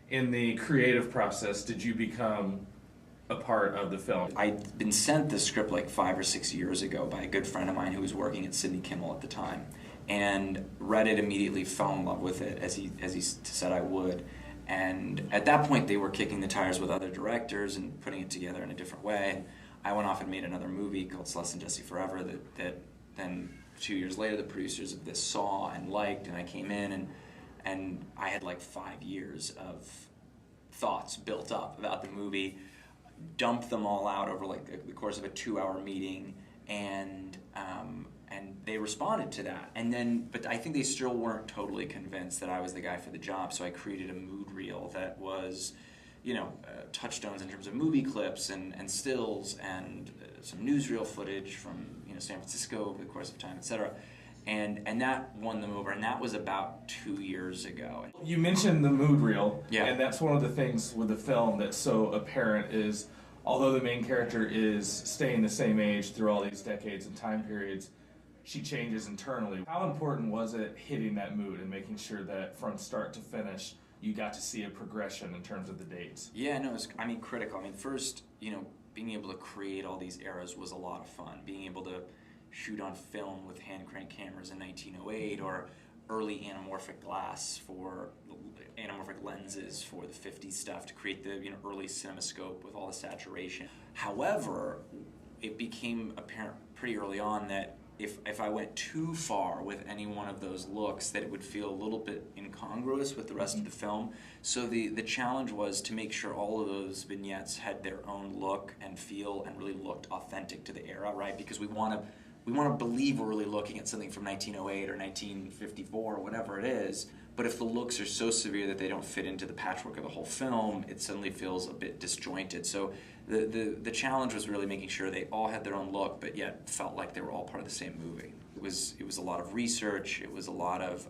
in the creative process did you become a part of the film? I'd been sent the script like 5 or 6 years ago by a good friend of mine who was working at Sydney Kimmel at the time, and read it immediately, fell in love with it as he said I would. And at that point, they were kicking the tires with other directors and putting it together in a different way. And I went off and made another movie called Celeste and Jesse Forever that then 2 years later the producers of this saw and liked, and I came in and I had like 5 years of thoughts built up about the movie, dumped them all out over like the course of a 2-hour meeting, and they responded to that. And then, but I think they still weren't totally convinced that I was the guy for the job, so I created a mood reel that was, you know, touchstones in terms of movie clips and stills and some newsreel footage from, you know, San Francisco over the course of time, etc. And that won them over, and that was about 2 years ago. You mentioned the mood reel, yeah. And that's one of the things with the film that's so apparent is, although the main character is staying the same age through all these decades and time periods, she changes internally. How important was it hitting that mood and making sure that from start to finish you got to see a progression in terms of the dates? Yeah, no, it's, I mean, critical. I mean, first, you know, being able to create all these eras was a lot of fun. Being able to shoot on film with hand crank cameras in 1908, or early anamorphic glass for anamorphic lenses for the 50s stuff to create the, you know, early cinemascope with all the saturation. However, it became apparent pretty early on that if I went too far with any one of those looks, that it would feel a little bit incongruous with the rest of the film. So the challenge was to make sure all of those vignettes had their own look and feel and really looked authentic to the era, right? Because we want to believe we're really looking at something from 1908 or 1954 or whatever it is, but if the looks are so severe that they don't fit into the patchwork of the whole film, it suddenly feels a bit disjointed. So the challenge was really making sure they all had their own look, but yet felt like they were all part of the same movie. It was a lot of research, it was a lot of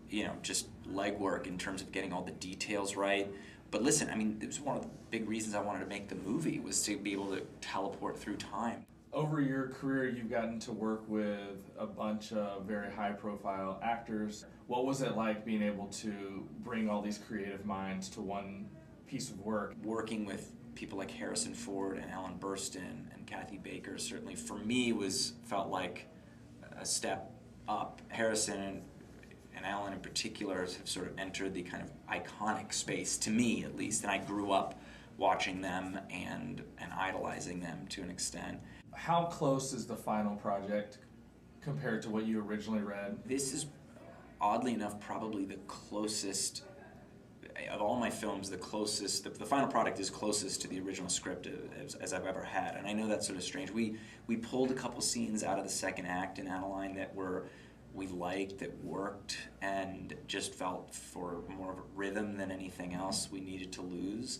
you know, just legwork in terms of getting all the details right. But listen, I mean, it was one of the big reasons I wanted to make the movie, was to be able to teleport through time. Over your career, you've gotten to work with a bunch of very high-profile actors. What was it like being able to bring all these creative minds to one piece of work? Working with people like Harrison Ford and Ellen Burstyn and Kathy Baker certainly for me felt like a step up. Harrison and Ellen in particular have sort of entered the kind of iconic space, to me at least, and I grew up watching them and idolizing them to an extent. How close is the final project compared to what you originally read? This is, oddly enough, probably the closest, of all my films, the final product is closest to the original script as I've ever had. And I know that's sort of strange. We pulled a couple scenes out of the second act in Adeline that we liked, that worked, and just felt for more of a rhythm than anything else we needed to lose.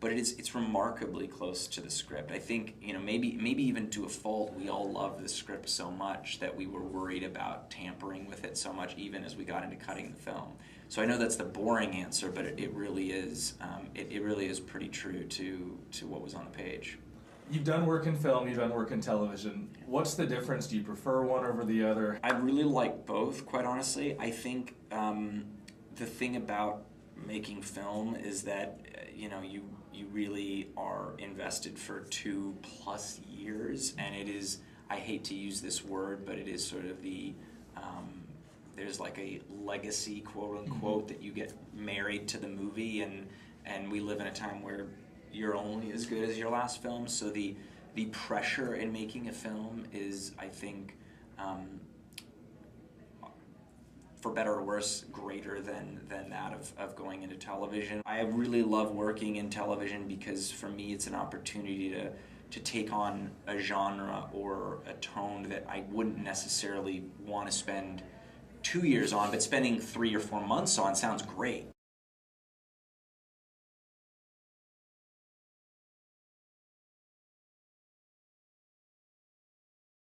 But it's remarkably close to the script. I think, you know, maybe even to a fault, we all love the script so much that we were worried about tampering with it so much, even as we got into cutting the film. So I know that's the boring answer, but it really is. It really is pretty true to what was on the page. You've done work in film, you've done work in television. What's the difference? Do you prefer one over the other? I really like both, quite honestly. I think the thing about making film is that you know, you really are invested for 2+ years, and it is, I hate to use this word, but it is sort of the there's like a legacy, quote unquote, that you get married to the movie, and we live in a time where you're only as good as your last film, so the pressure in making a film is, I think, for better or worse, greater than that of going into television. I really love working in television because for me it's an opportunity to take on a genre or a tone that I wouldn't necessarily want to spend 2 years on, but spending 3 or 4 months on sounds great.